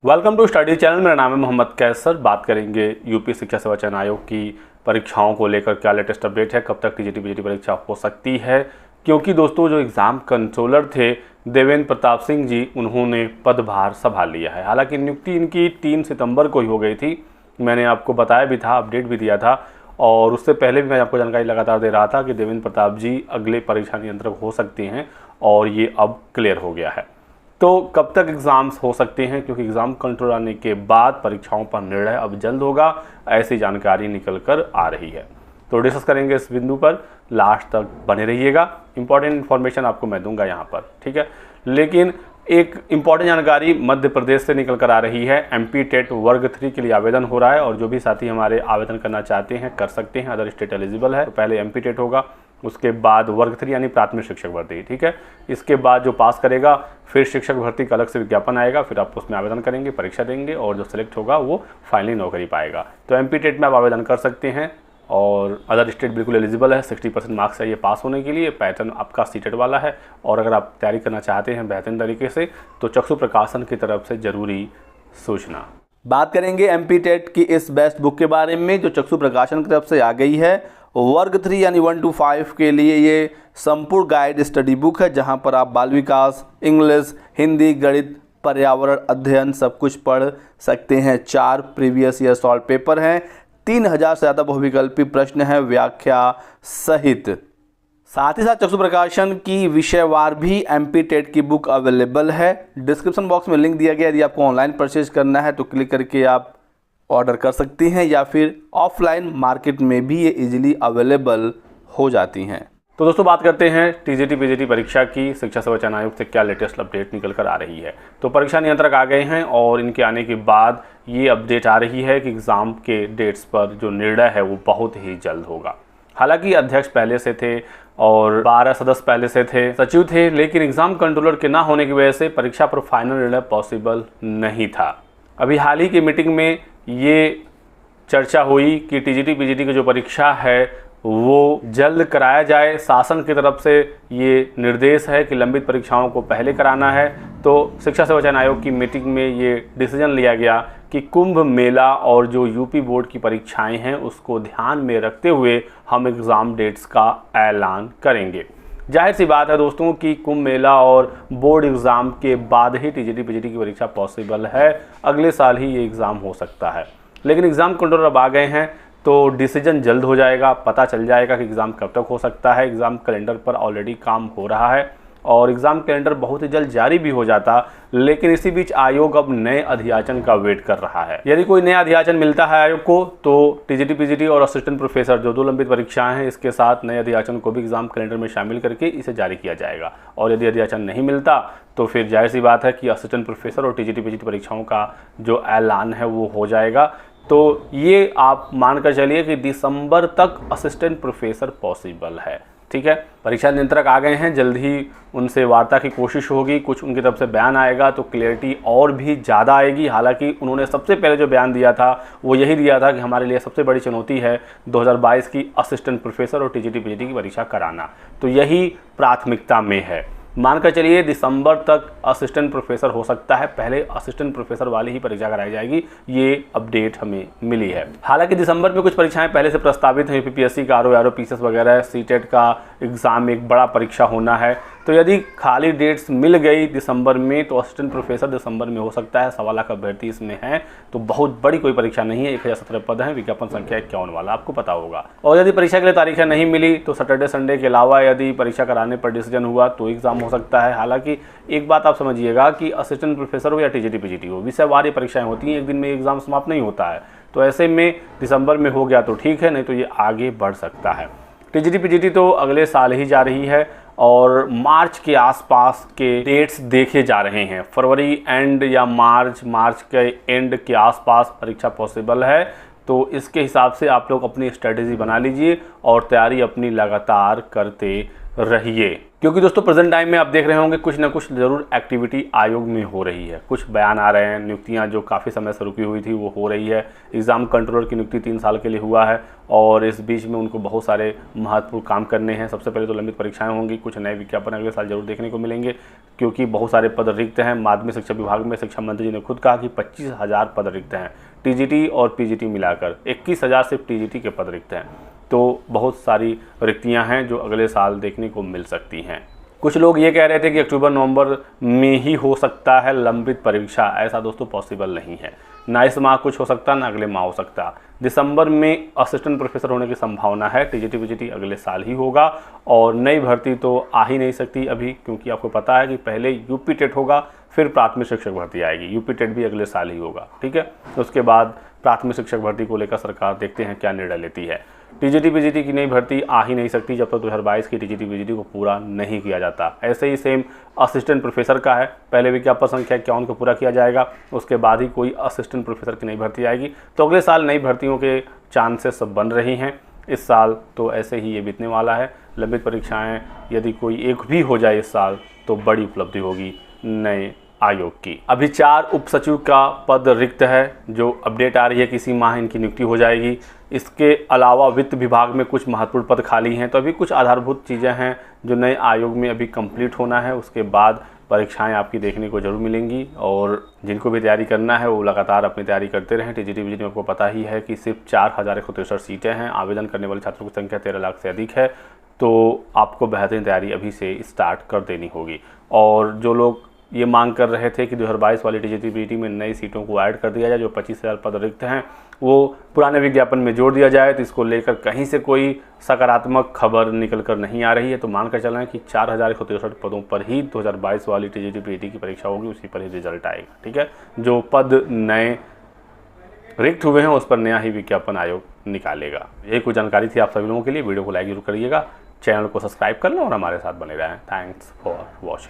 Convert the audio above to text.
Welcome to study channel. मेरा नाम है मोहम्मद कैसर। बात करेंगे यूपी शिक्षा सेवा चयन आयोग की परीक्षाओं को लेकर क्या लेटेस्ट अपडेट है, कब तक टीजीटी पीजीटी परीक्षा हो सकती है। क्योंकि दोस्तों जो एग्ज़ाम कंट्रोलर थे देवेंद्र प्रताप सिंह जी, उन्होंने पदभार संभाल लिया है। हालांकि नियुक्ति इनकी 3 सितंबर को ही हो गई थी। मैंने आपको बताया भी था, अपडेट भी दिया था, और उससे पहले भी मैं आपको जानकारी लगातार दे रहा था कि देवेंद्र प्रताप जी अगले परीक्षा नियंत्रक हो सकते हैं, और ये अब क्लियर हो गया है। तो कब तक एग्ज़ाम्स हो सकते हैं, क्योंकि एग्ज़ाम कंट्रोल आने के बाद परीक्षाओं पर निर्णय अब जल्द होगा, ऐसी जानकारी निकल कर आ रही है। तो डिस्कस करेंगे इस बिंदु पर, लास्ट तक बने रहिएगा। इंपॉर्टेंट इन्फॉर्मेशन आपको मैं दूंगा यहाँ पर, ठीक है। लेकिन एक इम्पॉर्टेंट जानकारी मध्य प्रदेश से निकल कर आ रही है। एमपी टेट वर्ग 3 के लिए आवेदन हो रहा है, और जो भी साथी हमारे आवेदन करना चाहते हैं कर सकते हैं। अदर स्टेट एलिजिबल है। तो पहले एमपी टेट होगा, उसके बाद वर्ग 3 यानी प्राथमिक शिक्षक भर्ती, ठीक है। इसके बाद जो पास करेगा फिर शिक्षक भर्ती का अलग से विज्ञापन आएगा, फिर आप उसमें आवेदन करेंगे, परीक्षा देंगे, और जो सिलेक्ट होगा वो फाइनली नौकरी पाएगा। तो एमपी टेट में आप आवेदन कर सकते हैं, और अदर स्टेट बिल्कुल एलिजिबल है। 60% मार्क्स चाहिए पास होने के लिए। पैटर्न आपका सीटेट वाला है, और अगर आप तैयारी करना चाहते हैं बेहतरीन तरीके से तो चक्षु प्रकाशन की तरफ से ज़रूरी सूचना। बात करेंगे एमपी टेट की इस बेस्ट बुक के बारे में, जो चक्षु प्रकाशन की तरफ से आ गई है। वर्ग 3 यानी 1 to 5 के लिए ये संपूर्ण गाइड स्टडी बुक है, जहां पर आप बाल विकास, इंग्लिश, हिंदी, गणित, पर्यावरण अध्ययन सब कुछ पढ़ सकते हैं। 4 प्रीवियस ईयर सॉल्व पेपर हैं, 3000 से ज़्यादा बहुविकल्पी प्रश्न हैं व्याख्या सहित। साथ ही साथ चक्षु प्रकाशन की विषयवार भी एमपी टेट की बुक अवेलेबल है। डिस्क्रिप्शन बॉक्स में लिंक दिया गया, यदि आपको ऑनलाइन परचेज करना है तो क्लिक करके आप ऑर्डर कर सकती हैं, या फिर ऑफलाइन मार्केट में भी ये इजीली अवेलेबल हो जाती हैं। तो दोस्तों बात करते हैं टीजीटी पीजीटी परीक्षा की। शिक्षा सेवा चयन आयोग से क्या लेटेस्ट अपडेट निकल कर आ रही है। तो परीक्षा नियंत्रक आ गए हैं, और इनके आने के बाद ये अपडेट आ रही है कि एग्ज़ाम के डेट्स पर जो निर्णय है वो बहुत ही जल्द होगा। हालांकि अध्यक्ष पहले से थे और 12 सदस्य पहले से थे, सचिव थे, लेकिन एग्ज़ाम कंट्रोलर के ना होने की वजह से परीक्षा पर फाइनल निर्णय पॉसिबल नहीं था। अभी हाल ही की मीटिंग में ये चर्चा हुई कि टीजीटी पीजीटी की जो परीक्षा है वो जल्द कराया जाए। शासन की तरफ से ये निर्देश है कि लंबित परीक्षाओं को पहले कराना है। तो शिक्षा सेवा चयन आयोग की मीटिंग में ये डिसीजन लिया गया कि कुंभ मेला और जो यूपी बोर्ड की परीक्षाएं हैं उसको ध्यान में रखते हुए हम एग्ज़ाम डेट्स का ऐलान करेंगे। जाहिर सी बात है दोस्तों कि कुंभ मेला और बोर्ड एग्ज़ाम के बाद ही टीजीटी पीजीटी की परीक्षा पॉसिबल है। अगले साल ही ये एग्ज़ाम हो सकता है, लेकिन एग्ज़ाम कंट्रोलर अब आ गए हैं तो डिसीजन जल्द हो जाएगा। पता चल जाएगा कि एग्ज़ाम कब तक हो सकता है। एग्ज़ाम कैलेंडर पर ऑलरेडी काम हो रहा है, और एग्ज़ाम कैलेंडर बहुत ही जल्द जारी भी हो जाता, लेकिन इसी बीच आयोग अब नए अध्याचन का वेट कर रहा है। यदि कोई नया अध्याचन मिलता है आयोग को तो टीजीटी पीजीटी और असिस्टेंट प्रोफेसर जो 2 लंबित परीक्षाएं हैं इसके साथ नए अध्याचन को भी एग्ज़ाम कैलेंडर में शामिल करके इसे जारी किया जाएगा। और यदि अध्याचन नहीं मिलता तो फिर जाहिर सी बात है कि असिस्टेंट प्रोफेसर और टीजीटी पीजीटी परीक्षाओं का जो ऐलान है वो हो जाएगा। तो ये आप मानकर चलिए कि दिसंबर तक असिस्टेंट प्रोफेसर पॉसिबल है, ठीक है। परीक्षा नियंत्रक आ गए हैं, जल्द ही उनसे वार्ता की कोशिश होगी, कुछ उनकी तरफ से बयान आएगा तो क्लियरिटी और भी ज़्यादा आएगी। हालांकि उन्होंने सबसे पहले जो बयान दिया था वो यही दिया था कि हमारे लिए सबसे बड़ी चुनौती है 2022 की असिस्टेंट प्रोफेसर और टीजीटी पीजीटी की परीक्षा कराना, तो यही प्राथमिकता में है। मानकर चलिए दिसंबर तक असिस्टेंट प्रोफेसर हो सकता है, पहले असिस्टेंट प्रोफेसर वाली ही परीक्षा कराई जाएगी, ये अपडेट हमें मिली है। हालांकि दिसंबर में कुछ परीक्षाएं पहले से प्रस्तावित हैं, यूपीपीएससी का आरओ पीसीएस वगैरह, सीटेट का एग्ज़ाम एक बड़ा परीक्षा होना है। तो यदि खाली डेट्स मिल गई दिसंबर में तो असिस्टेंट प्रोफेसर दिसंबर में हो सकता है। 1.25 लाख अभ्यर्थी इसमें हैं, तो बहुत बड़ी कोई परीक्षा नहीं है। 1017 पद हैं, विज्ञापन संख्या 51 वाला, आपको पता होगा। और यदि परीक्षा के लिए तारीखें नहीं मिली तो सैटरडे संडे के अलावा यदि परीक्षा कराने पर डिसीजन हुआ तो एग्ज़ाम हो सकता है। हालांकि एक बात आप समझिएगा कि असिस्टेंट प्रोफेसर हो या टीजीटी पीजीटी हो, विषयवार परीक्षाएं होती हैं, एक दिन में एग्ज़ाम समाप्त नहीं होता है। तो ऐसे में दिसंबर में हो गया तो ठीक है, नहीं तो ये आगे बढ़ सकता है। टीजीटी पीजीटी तो अगले साल ही जा रही है, और मार्च के आसपास के डेट्स देखे जा रहे हैं। फरवरी एंड या मार्च के एंड के आसपास परीक्षा पॉसिबल है। तो इसके हिसाब से आप लोग अपनी स्ट्रेटेजी बना लीजिए और तैयारी अपनी लगातार करते रहिए, क्योंकि दोस्तों प्रेजेंट टाइम में आप देख रहे होंगे कुछ ना कुछ ज़रूर एक्टिविटी आयोग में हो रही है। कुछ बयान आ रहे हैं, नियुक्तियां जो काफ़ी समय से रुकी हुई थी वो हो रही है। एग्ज़ाम कंट्रोलर की नियुक्ति 3 साल के लिए हुआ है और इस बीच में उनको बहुत सारे महत्वपूर्ण काम करने हैं। सबसे पहले तो लंबित परीक्षाएं होंगी, कुछ नए विज्ञापन अगले साल जरूर देखने को मिलेंगे, क्योंकि बहुत सारे पद रिक्त हैं। माध्यमिक शिक्षा विभाग में शिक्षा मंत्री जी ने खुद कहा कि 25,000 पद रिक्त हैं। टीजीटी और पीजीटी मिलाकर 21,000 सिर्फ टीजीटी के पद रिक्त हैं। तो बहुत सारी रिक्तियां हैं जो अगले साल देखने को मिल सकती हैं। कुछ लोग ये कह रहे थे कि अक्टूबर नवंबर में ही हो सकता है लंबित परीक्षा। ऐसा दोस्तों पॉसिबल नहीं है, ना इस माह कुछ हो सकता ना अगले माह हो सकता। दिसंबर में असिस्टेंट प्रोफेसर होने की संभावना है। टीजीटी पीजीटी अगले साल ही होगा और नई भर्ती तो आ ही नहीं सकती अभी, क्योंकि आपको पता है कि पहले यूपी टेट होगा, फिर प्राथमिक शिक्षक भर्ती आएगी। यूपी टेट भी अगले साल ही होगा, ठीक है। उसके बाद प्राथमिक शिक्षक भर्ती को लेकर सरकार देखते हैं क्या निर्णय लेती है। टीजीटी पीजीटी की नई भर्ती आ ही नहीं सकती जब तक 2022 की टीजीटी पीजीटी को पूरा नहीं किया जाता। ऐसे ही सेम असिस्टेंट प्रोफेसर का है, पहले विज्ञापन संख्या 51 को पूरा किया जाएगा, उसके बाद ही कोई असिस्टेंट प्रोफेसर की नई भर्ती आएगी। तो अगले साल नई भर्तियों के चांसेस बन रही हैं। इस साल तो ऐसे ही ये बीतने वाला है। लंबित परीक्षाएं यदि कोई एक भी हो जाए इस साल तो बड़ी उपलब्धि होगी नए आयोग की। अभी 4 उप सचिव का पद रिक्त है, जो अपडेट आ रही है किसी माह इनकी नियुक्ति हो जाएगी। इसके अलावा वित्त विभाग में कुछ महत्वपूर्ण पद खाली हैं। तो अभी कुछ आधारभूत चीज़ें हैं जो नए आयोग में अभी कंप्लीट होना है। उसके बाद परीक्षाएं आपकी देखने को जरूर मिलेंगी और जिनको भी तैयारी करना है वो लगातार अपनी तैयारी करते रहें। टीजीटी पीजीटी में आपको पता ही है कि सिर्फ 4,163 सीटें हैं। आवेदन करने वाले छात्रों की संख्या 13 लाख से अधिक है। तो आपको बेहतरीन तैयारी अभी से स्टार्ट कर देनी होगी। और जो लोग ये मांग कर रहे थे कि 2022 वाली टीजीटी पीजीटी में नई सीटों को ऐड कर दिया जाए, जो 25,000 पद रिक्त हैं वो पुराने विज्ञापन में जोड़ दिया जाए, तो इसको लेकर कहीं से कोई सकारात्मक खबर निकल कर नहीं आ रही है। तो मानकर चल रहे हैं कि 4,163 पदों पर ही 2022 वाली टीजीटी पीजीटी की परीक्षा होगी, उसी पर ही रिजल्ट आएगा, ठीक है। जो पद नए रिक्त हुए हैं उस पर नया ही विज्ञापन आयोग निकालेगा। यही कुछ जानकारी थी आप सभी लोगों के लिए। वीडियो को लाइक जरूर करिएगा, चैनल को सब्सक्राइब कर लो और हमारे साथ बने रहें। Thanks for watching.